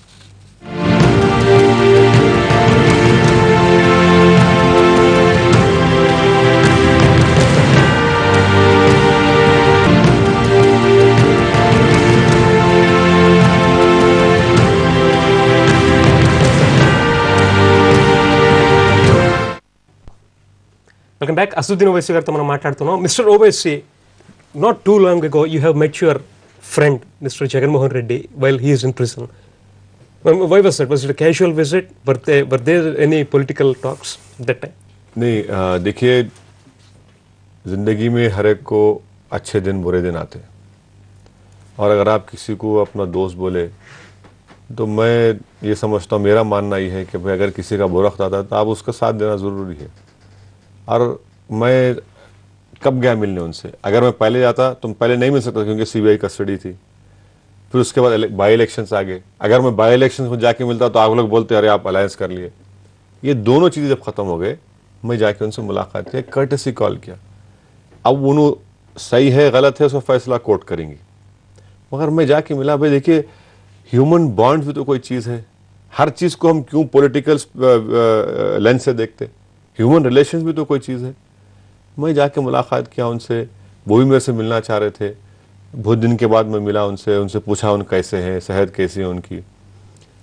Welcome back. Asduddin Owaisi గారితో మనం మాట్లాడుతున్నాం. Mister Owaisi, not too long ago you have met your friend Mr. Jagan Mohan Reddy while he is in prison. Why was that? Was it a casual visit? Were there any political talks at that time? नहीं, देखिए, जिंदगी में हर एक को अच्छे दिन बुरे दिन आते हैं और अगर आप किसी को अपना दोस्त बोले तो मैं ये समझता हूँ, मेरा मानना ये है कि भाई अगर किसी का बुरा वक्त आता है तो आप उसका साथ देना ज़रूरी है। और मैं कब गया मिलने उनसे? अगर मैं पहले जाता तो मैं पहले नहीं मिल सकता क्योंकि CBI कस्टडी थी। फिर उसके बाद बाई इलेक्शंस आ गए। अगर मैं बाई इलेक्शंस में जाके मिलता तो आप लोग बोलते अरे आप अलायंस कर लिए। ये दोनों चीज़ें जब ख़त्म हो गए, मैं जाके उनसे मुलाकात किया, कर्टसी कॉल किया। अब उन्होंने सही है गलत है उसका फैसला कोर्ट करेंगी, मगर मैं जाके मिला। भाई देखिए, ह्यूमन बॉन्ड भी तो कोई चीज़ है। हर चीज़ को हम क्यों पॉलिटिकल लेंस से देखते? ह्यूमन रिलेशंस भी तो कोई चीज़ है। मैं जाके मुलाकात किया उनसे, वो भी मेरे से मिलना चाह रहे थे। बहुत दिन के बाद मैं मिला उनसे पूछा उन कैसे हैं, सेहत कैसी है उनकी।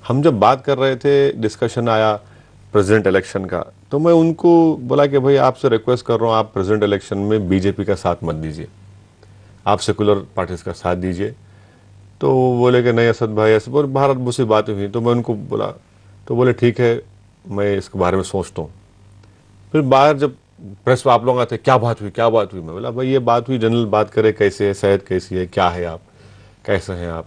हम जब बात कर रहे थे, डिस्कशन आया प्रेसिडेंट इलेक्शन का, तो मैं उनको बोला कि भाई आपसे रिक्वेस्ट कर रहा हूँ, आप प्रेसिडेंट इलेक्शन में BJP का साथ मत दीजिए, आप सेकुलर पार्टीज का साथ दीजिए। तो वो बोले कि नहीं असद भाई, ऐसे भारत बहुत सी बातें हुई। तो मैं उनको बोला, तो बोले ठीक है, मैं इसके बारे में सोचता हूँ। फिर बाहर जब प्रेस में आप लोग आते, क्या बात हुई? मैं बोला भाई ये बात हुई, जनरल बात करें, कैसे है, सेहत कैसी है, क्या है, आप कैसे हैं आप।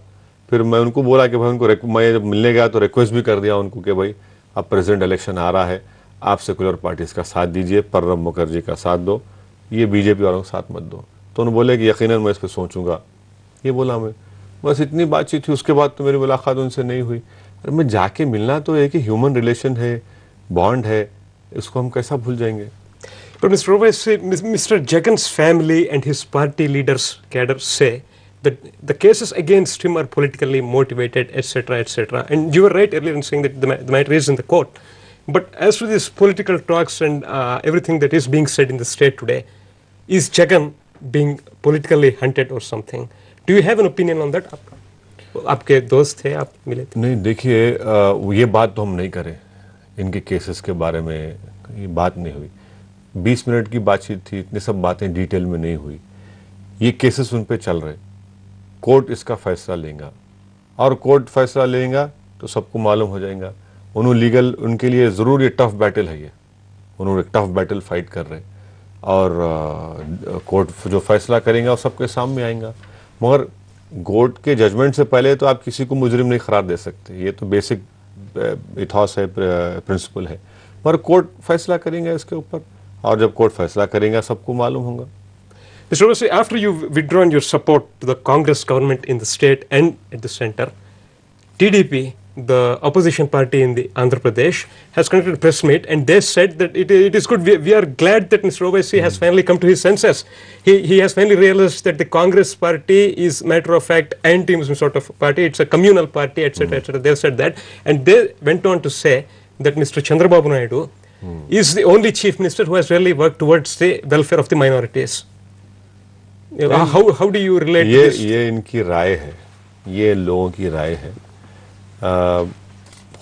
फिर मैं उनको बोला कि भाई उनको मैं जब मिलने गया तो रिक्वेस्ट भी कर दिया उनको कि भाई अब प्रेसिडेंट इलेक्शन आ रहा है, आप सेकुलर पार्टीज़ का साथ दीजिए, प्रणब मुखर्जी का साथ दो, ये BJP वालों का साथ मत दो। तो उन्होंने बोले कि यकीनन मैं इस पर सोचूंगा। ये बोला मैं, बस इतनी बातचीत थी। उसके बाद तो मेरी मुलाकात उनसे नहीं हुई। अरे मैं जाके मिलना तो एक ह्यूमन रिलेशन है, बॉन्ड है, इसको हम कैसा भूल जाएंगे? But Mr. Owaisi, Mr. Jagan's family and his party leaders cadre say that the cases against him are politically motivated, etc., etc. And you were right earlier in saying that the matter is in the court. But as to these political talks and everything that is being said in the state today, is Jagan being politically hunted or something? Do you have an opinion on that? आपके दोस्त थे, आप मिले थे? नहीं, देखिए, ये बात तो हम नहीं करें, इनके केसेस के बारे में ये बात नहीं हुई। 20 मिनट की बातचीत थी, इतनी सब बातें डिटेल में नहीं हुई। ये केसेस उन पे चल रहे, कोर्ट इसका फैसला लेगा और कोर्ट फैसला लेगा तो सबको मालूम हो जाएगा। उन्होंने लीगल, उनके लिए ज़रूर ये टफ बैटल है, ये उन्होंने एक टफ बैटल फाइट कर रहे और कोर्ट जो फैसला करेंगे वो सबके सामने आएगा। मगर कोर्ट के जजमेंट से पहले तो आप किसी को मुजरिम नहीं करार दे सकते, ये तो बेसिक इथॉस है, प्रिंसिपल है। मगर कोर्ट फैसला करेंगे इसके ऊपर और जब कोर्ट फैसला करेंगे सबको मालूम होगा। Mr. Owaisi, after you've withdrawn your support to the Congress government in the state and at the center, TDP, the opposition party in the Andhra Pradesh, has conducted a press meet and they said that it is good. We are glad that Mr. Owaisi has finally come to his senses. He has finally realized that the Congress party is matter of fact anti-Muslim sort of party. It's a communal party, etc., etc. They said that, and they went on to say that Mr. Chandrababu Naidu is the only chief minister who has really worked towards the welfare of the minorities. How do you relate to this? ये इनकी राय है, ये लोगों की राय है।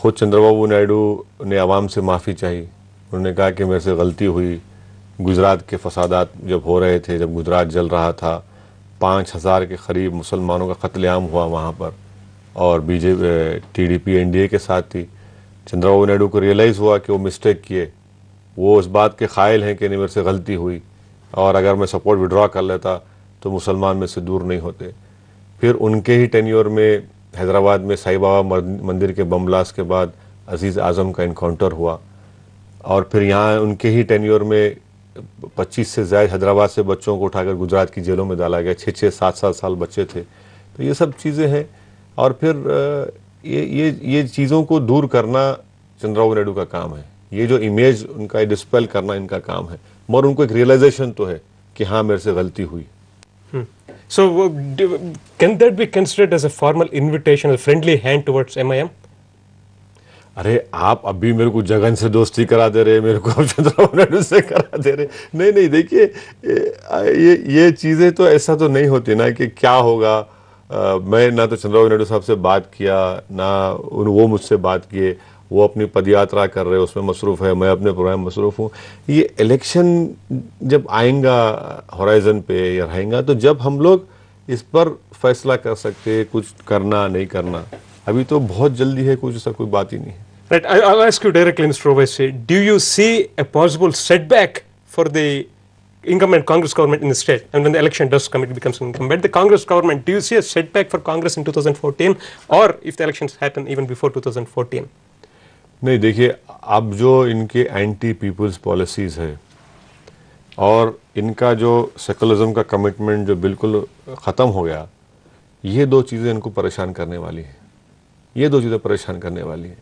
खुद चंद्रबाबू नायडू ने आवाम से माफ़ी चाही। उन्होंने कहा कि मेरे से गलती हुई। गुजरात के फसादात जब हो रहे थे, जब गुजरात जल रहा था, 5000 के करीब मुसलमानों का कत्लेआम हुआ वहाँ पर, और बीजेपी टीडीपी एनडीए के साथ थी। चंद्रबाबू नायडू को रियलाइज़ हुआ कि वो मिस्टेक किए, वो इस बात के कायल हैं कि नहीं मेरे से गलती हुई, और अगर मैं सपोर्ट विड्रॉ कर लेता तो मुसलमान में से दूर नहीं होते। फिर उनके ही टेन्योर में हैदराबाद में साईं बाबा मंदिर के बम ब्लास्ट के बाद अजीज़ आज़म का इनकाउंटर हुआ, और फिर यहाँ उनके ही टेन्योर में 25 से ज़्यादा हैदराबाद से बच्चों को उठाकर गुजरात की जेलों में डाला गया। 6-6, 7-7 साल बच्चे थे। तो ये सब चीज़ें हैं, और फिर ये चीज़ों को दूर करना चंद्रबाबू नायडू का काम है। ये जो इमेज उनका डिस्पेल करना इनका काम है, मगर उनको एक रियलाइजेशन तो है कि हाँ मेरे से गलती हुई। So, can that be considered as a formal invitation, a friendly hand towards MIM? अरे आप अभी मेरे को जगन से दोस्ती करा दे रहे, मेरे को अब चंद्रबाबू नायडू से करा दे रहे। नहीं नहीं, देखिए ये चीज़ें तो ऐसा तो नहीं होती ना कि क्या होगा। मैं ना तो चंद्रबाबू नायडू साहब से बात किया, ना वो मुझसे बात किए। वो अपनी पदयात्रा कर रहे, उसमें मसरूफ़ है, मैं अपने प्रोग्राम में मसरूफ़ हूँ। ये इलेक्शन जब आएगा होराइजन पे या रहेगा, तो जब हम लोग इस पर फैसला कर सकते हैं कुछ करना नहीं करना। अभी तो बहुत जल्दी है, कुछ ऐसा कोई बात ही नहीं है। Right, I'll ask you directly, Mr. Owaisi, do you see a possible setback for the incumbent Congress government in the state? And when the election does come, it becomes incumbent. The Congress government, do you see a setback for Congress in 2014, or if the elections happen even before 2014? नहीं, देखिए अब जो इनके एंटी पीपल्स पॉलिसीज़ है और इनका जो सेकुलरिज्म का कमिटमेंट जो बिल्कुल ख़त्म हो गया, ये दो चीज़ें इनको परेशान करने वाली हैं। ये दो चीज़ें परेशान करने वाली हैं।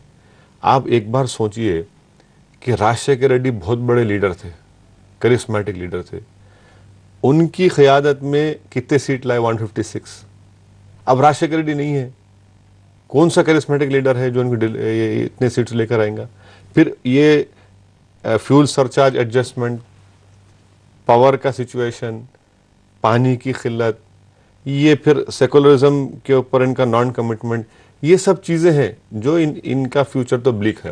आप एक बार सोचिए कि राजशेखर रेड्डी बहुत बड़े लीडर थे, करिश्मेटिक लीडर थे। उनकी क़यादत में कितने सीट लाए? 156। अब राजशेखर रेड्डी नहीं है, कौन सा करिश्मेटिक लीडर है जो उनको इतने सीट्स लेकर आएगा? फिर ये फ्यूल सरचार्ज एडजस्टमेंट, पावर का सिचुएशन, पानी की किल्लत, ये फिर सेकुलरिज्म के ऊपर इनका नॉन कमिटमेंट, ये सब चीज़ें हैं जो इनका फ्यूचर तो ब्लिक है।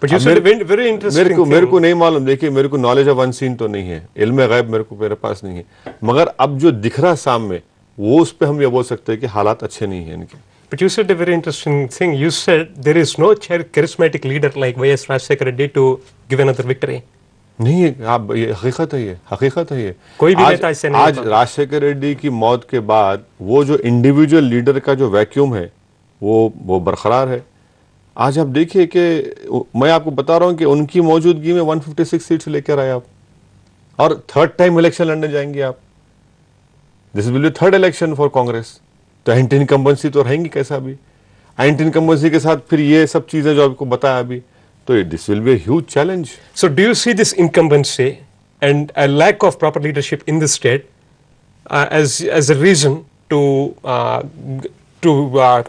मेरे को नहीं मालूम, देखिए मेरे को नॉलेज ऑफ अनसीन तो नहीं है, इल्म गैब मेरे पास नहीं है, मगर अब जो दिख रहा सामने वो उस पर हम ये बोल सकते हैं कि हालात अच्छे नहीं हैं इनके। But you said a very interesting thing. You said there is no charismatic leader like Y.S. Rajshekar Reddy to give another victory. नहीं है, आप ये हकीकत है, ये हकीकत है। ये कोई भी नेता ऐसे नहीं। आज राजशेखर रेड्डी की मौत के बाद वो जो इंडिविजुअल लीडर का जो वैक्यूम है वो बरकरार है। आज आप देखिए कि मैं आपको बता रहा हूँ कि उनकी मौजूदगी में 156 सीट्स लेकर आए आप, और थर्ड टाइम इलेक्शन लड़ने जाएंगे आप। This will B third election for Congress. तो एंटी इनकम्बेंसी तो रहेंगी कैसा भी, एंटी इनकम्बेंसी के साथ फिर ये सब चीजें जो आपको बताया अभी, तो this will be a huge challenge. So do you see this incumbency and a lack of proper leadership in the state as a reason to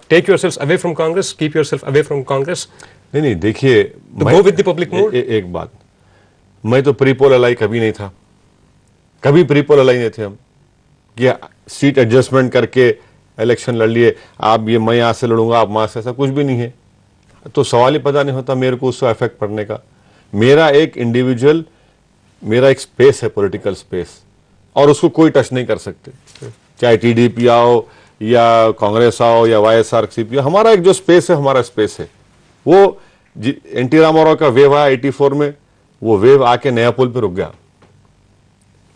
take yourselves away from Congress, keep yourself away from Congress? नहीं, देखिए go with the public mood? एक बात, मैं तो प्रीपोल अलाई कभी नहीं था, कभी प्रीपोल अलाई नहीं थे हम कि सीट एडजस्टमेंट करके इलेक्शन लड़ लिए, आप ये मैं यहाँ से लड़ूंगा आप वहाँ से, ऐसा कुछ भी नहीं है। तो सवाल ही पता नहीं होता मेरे को उससे इफेक्ट पड़ने का। मेरा एक इंडिविजुअल, मेरा एक स्पेस है, पॉलिटिकल स्पेस, और उसको कोई टच नहीं कर सकते, चाहे टीडीपी आओ या कांग्रेस आओ या YSRCP। हमारा एक जो स्पेस है, हमारा स्पेस है। वो एनटी रामाराव का वेव आया 84 में, वो वेव आके नया पुल पे रुक गया।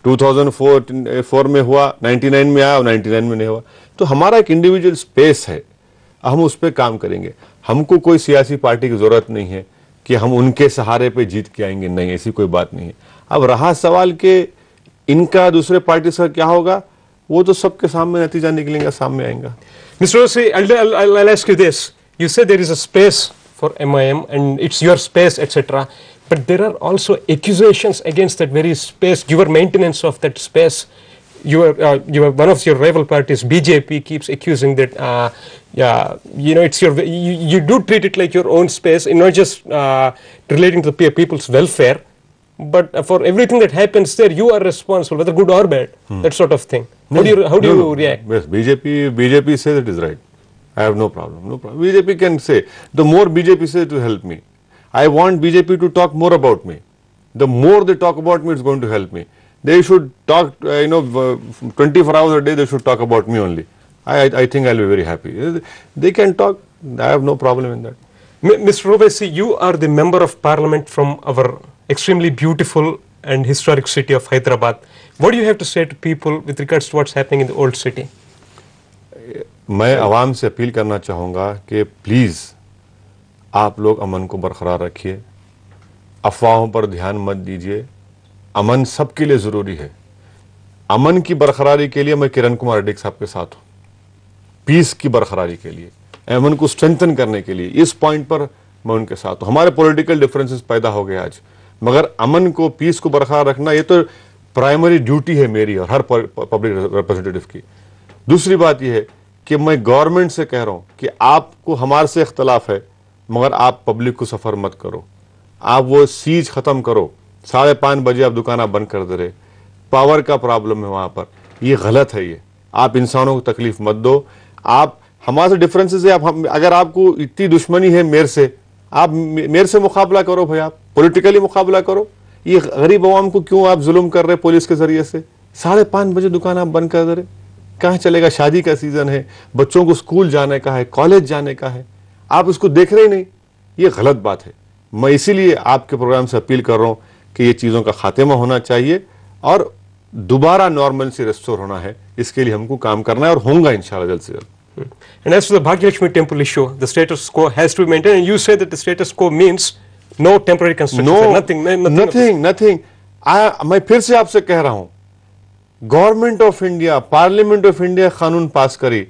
2004 में हुआ, 99 में आया और 99 में नहीं हुआ। तो हमारा एक इंडिविजुअल स्पेस है, हम उस पर काम करेंगे। हमको कोई सियासी पार्टी की जरूरत नहीं है कि हम उनके सहारे पे जीत के आएंगे, नहीं, ऐसी कोई बात नहीं है। अब रहा सवाल कि इनका दूसरे पार्टी से क्या होगा, वो तो सबके सामने नतीजा निकलेगा, सामने आएगा। Mr. Owaisi, I'll ask you this. You say there is a space for MIM and it's your space, etc. But there are also accusations against that very space, your maintenance of that space. One of your rival parties, BJP, keeps accusing that, it's you do treat it like your own space, and not just relating to the people's welfare, but for everything that happens there, you are responsible, whether good or bad, that sort of thing. How do you react? Yes, BJP says it is right. I have no problem, no problem. BJP can say, the more BJP say to help me. I want BJP to talk more about me. The more they talk about me, it's going to help me. They should talk, 24 hours a day, they should talk about me only. I think I'll be very happy. They can talk, I have no problem in that. Mr. Owaisi, you are the member of parliament from our extremely beautiful and historic city of Hyderabad. What do you have to say to people with regards to what's happening in the old city? मैं आवाम से अपील करना चाहूँगा कि प्लीज़ आप लोग अमन को बरकरार रखिए, अफवाहों पर ध्यान मत दीजिए। अमन सबके लिए ज़रूरी है। अमन की बरकरारी के लिए मैं किरण कुमार रेड्डी साहब के साथ हूँ, पीस की बरकरारी के लिए, अमन को स्ट्रेंथन करने के लिए, इस पॉइंट पर मैं उनके साथ हूँ। हमारे पॉलिटिकल डिफरेंसेस पैदा हो गए आज, मगर अमन को, पीस को बरकरार रखना ये तो प्राइमरी ड्यूटी है मेरी और हर पब्लिक रिप्रेजेंटेटिव की। दूसरी बात यह है कि मैं गवर्नमेंट से कह रहा हूं कि आपको हमारे से इख्तलाफ है, मगर आप पब्लिक को सफर मत करो। आप वो सीज खत्म करो, 5:30 बजे आप दुकान बंद कर दे रहे, पावर का प्रॉब्लम है वहां पर, ये गलत है। ये आप इंसानों को तकलीफ मत दो। आप हमारे से डिफरेंसेस है, अगर आपको इतनी दुश्मनी है मेरे से, आप मेरे से मुकाबला करो भाई, आप पॉलिटिकली मुकाबला करो। ये गरीब आवाम को क्यों आप जुल्म कर रहे पुलिस के जरिए से? 5:30 बजे दुकान आप बंद कर दे रहे, कहाँ चलेगा? शादी का सीजन है, बच्चों को स्कूल जाने का है, कॉलेज जाने का है, आप इसको देख रहे ही नहीं। ये गलत बात है। मैं इसीलिए आपके प्रोग्राम से अपील कर रहा हूँ कि ये चीज़ों का खात्मा होना चाहिए और दोबारा नॉर्मल से रेस्टोर होना है। इसके लिए हमको काम करना है और होगा इंशाल्लाह जल्द से जल्द। And as for the Bhagyalakshmi temple issue, the status quo has to be maintained, and you say that the status quo means no temporary construction, nothing. मैं फिर से आपसे कह रहा हूं, government of India, parliament of India कानून पास करी,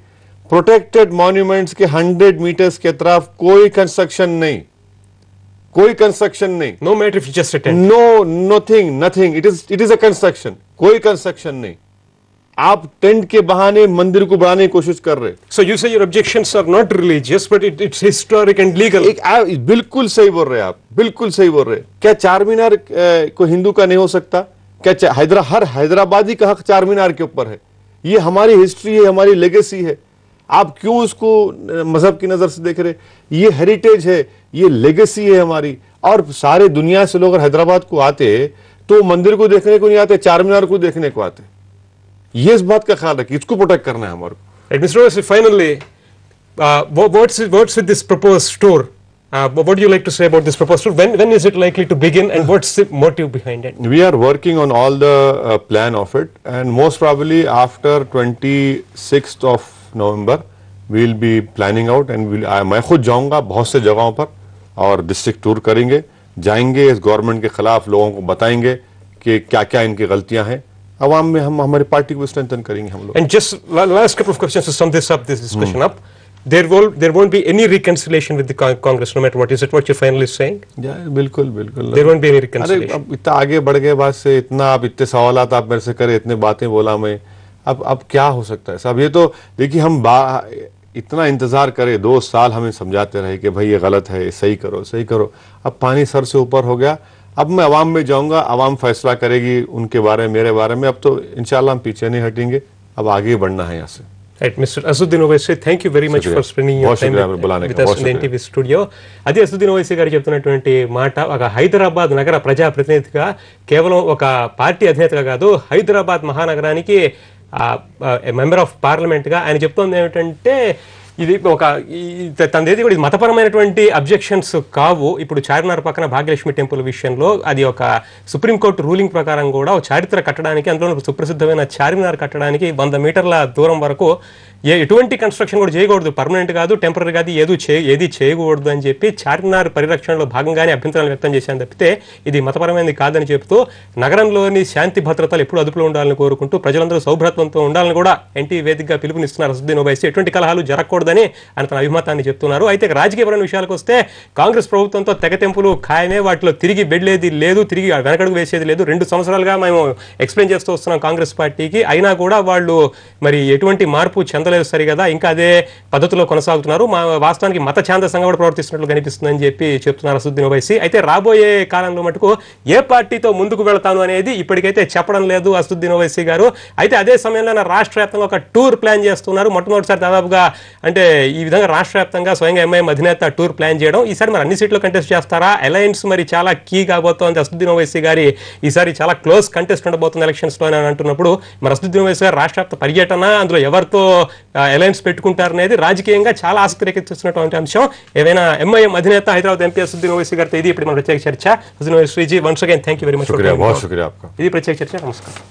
प्रोटेक्टेड मॉन्यूमेंट्स के 100 मीटर्स के तरफ कोई कंस्ट्रक्शन नहीं, कोई कंस्ट्रक्शन नहीं। No matter if you just attend. No, nothing. It is a construction. कोई कंस्ट्रक्शन नहीं। आप टेंट के बहाने मंदिर को बढ़ाने की कोशिश कर रहे। So you say your objections are not religious, but it's historic and legal. बिल्कुल सही बोल रहे आप, बिल्कुल सही बोल रहे। क्या चार मीनार को हिंदू का नहीं हो सकता? क्या हर हैदराबादी का हक चार मीनार के ऊपर है? ये हमारी हिस्ट्री है, हमारी लेगेसी है। आप क्यों उसको मजहब की नजर से देख रहे? ये हेरिटेज है, ये लेगेसी है हमारी। और सारे दुनिया से लोग हैदराबाद को आते तो मंदिर को देखने को नहीं आते, चार मीनार को देखने को आते। ये इस बात का ख्याल रखिए, इसको प्रोटेक्ट करना है हमारे को। Mr. Owaisi, finally, what's with this proposed tour? What do you like to say about this proposed tour? When is it likely to begin, and what's the motive behind it? We are working on all the plan of it, and most probably after 26th of November we will be planning out, and मैं खुद जाऊंगा बहुत से जगहों पर और डिस्ट्रिक्ट टूर करेंगे, जाएंगे, इस गवर्नमेंट के खिलाफ लोगों को बताएंगे कि क्या क्या इनकी गलतियां हैं। अवाम में हम हमारी पार्टी को स्ट्रेंथन करेंगे हम लोग। And just last couple of questions to sum this discussion up. There won't be any reconciliation with the Congress, no matter what. Is it what you're finally saying? बिल्कुल। There won't be any reconciliation. अरे अब इतना आगे बढ़ गए बात से, इतना आप इतने सवालात आप मेरे से करे, इतने बातें बोला मैं, अब क्या हो सकता है साहब? ये तो देखिए, हम इतना इंतजार करे, 2 साल हमें समझाते रहे कि भाई ये गलत है, सही करो। अब पानी सर से ऊपर हो गया। अब मैं अवाम में जाऊंगा, अवाम फैसला करेगी उनके बारे में, मेरे बारे में। अब तो इंशाल्लाह हम पीछे नहीं हटेंगे, अब आगे बढ़ना है यहाँ से। Right, Mr. Azuddin Owaisi, thank you very much for spending your time with us in the NTV studio. అది అజుద్దీన్ ఓవైసీ గారు చెప్తున్నటువంటి మాట, ఒక హైదరాబాద్ నగర ప్రజాప్రతినిధిగా, కేవలం ఒక పార్టీ అధినేతగా కాదు, హైదరాబాద్ మహానగరానికి మెంబర్ ఆఫ్ పార్లమెంట్ గా ఆయన చెప్తోంది ఏమిటంటే, ఇది తనదేది కూడా మతపరమైనటువంటి అబ్జెక్షన్స్ కావు. ఇప్పుడు చార్మినార్ పక్కన భాగ్యలక్ష్మి టెంపుల్ విషయంలో అది ఒక సుప్రీంకోర్టు రూలింగ్ ప్రకారం కూడా ఒక చారిత్ర కట్టడానికి, అందులో సుప్రసిద్ధమైన చార్మినార్ కట్టడానికి 100 మీటర్ల దూరం వరకు ఎటువంటి కన్స్ట్రక్షన్ కూడా చేయకూడదు, పర్మనెంట్ కాదు, టెంపరీ కాదు, ఏది చేయకూడదు అని చెప్పి చార్మినార్ పరిరక్షణలో భాగంగానే అభ్యంతరాలు వ్యక్తం చేశాను తప్పితే ఇది మతపరమైనది కాదని చెబుతూ, నగరంలోని శాంతి భద్రతలు ఎప్పుడు అదుపులో ఉండాలని కోరుకుంటూ ప్రజలందరూ సౌభ్రత్వంతో ఉండాలని కూడా ఎన్టీవీ వేదికగా పిలుపునిస్తున్నారు అజుద్దీన్ ఓవైసీ. ఎటువంటి కలహాలు జరగకూడదని ఆయన తన అభిమతాన్ని చెప్తున్నారు. అయితే రాజకీయపరమైన విషయాలకు వస్తే, కాంగ్రెస్ ప్రభుత్వంతో తెగతెంపులు ఖాయమే, వాటిలో తిరిగి బెడ్లేది లేదు, తిరిగి వెనకడుగు వేసేది లేదు. 2 సంవత్సరాలుగా మేము ఎక్స్ప్లెయిన్ చేస్తూ వస్తున్నాం కాంగ్రెస్ పార్టీకి, అయినా కూడా వాళ్ళు మరి ఎటువంటి మార్పు చెందలేదు సరిగదా, ఇంకా అదే పద్ధతిలో కొనసాగుతున్నారు. వాస్తవానికి మత ఛాందసంగా కూడా ప్రవర్తిస్తున్నట్లు కనిపిస్తుందని చెప్పి చెప్తున్నారు అజుద్దీన్ ఓవైసీ. అయితే రాబోయే కాలంలో మటుకు ఏ పార్టీతో ముందుకు వెళతాను అనేది ఇప్పటికైతే చెప్పడం లేదు అజుద్దీన్ ఓవైసీ గారు. అయితే అదే సమయంలో రాష్ట్ర వ్యాప్తంగా ఒక టూర్ ప్లాన్ చేస్తున్నారు. మొట్టమొదటిసారి దాదాపుగా అంటే ఎందుకంటే ఈ విధంగా రాష్ట్ర వ్యాప్తంగా స్వయంగా ఎంఐఎం అధినేత టూర్ ప్లాన్ చేయడం, ఈసారి మరి అన్ని సీట్లు కంటెస్ట్ చేస్తారా? అలయన్స్ మరి చాలా కీ కాబోతోంది. అసదుద్దీన్ ఓవైసీ గారి ఈసారి చాలా క్లోజ్ కంటెస్ట్ ఉండబోతుంది ఎలక్షన్స్ లో అని అంటున్నప్పుడు మరి అసదుద్దీన్ ఓవైసీ గారు రాష్ట్ర వ్యాప్త పర్యటన, అందులో ఎవరితో అలయన్స్ పెట్టుకుంటారనేది రాజకీయంగా చాలా ఆసక్తి రేకెత్తిస్తున్నటువంటి అంశం. ఏవైనా ఎంఐఎం అధినేత హైదరాబాద్ ఎంపీ అసదుద్దీన్ ఓవైసీ గారితో ఇది ఇప్పుడు మన ప్రత్యేక చర్చ. Asaduddin Owaisi ji, once again thank you very much. बहुत शुक्रिया आपका. ఇది ప్రత్యేక చర్చ. నమస్కారం.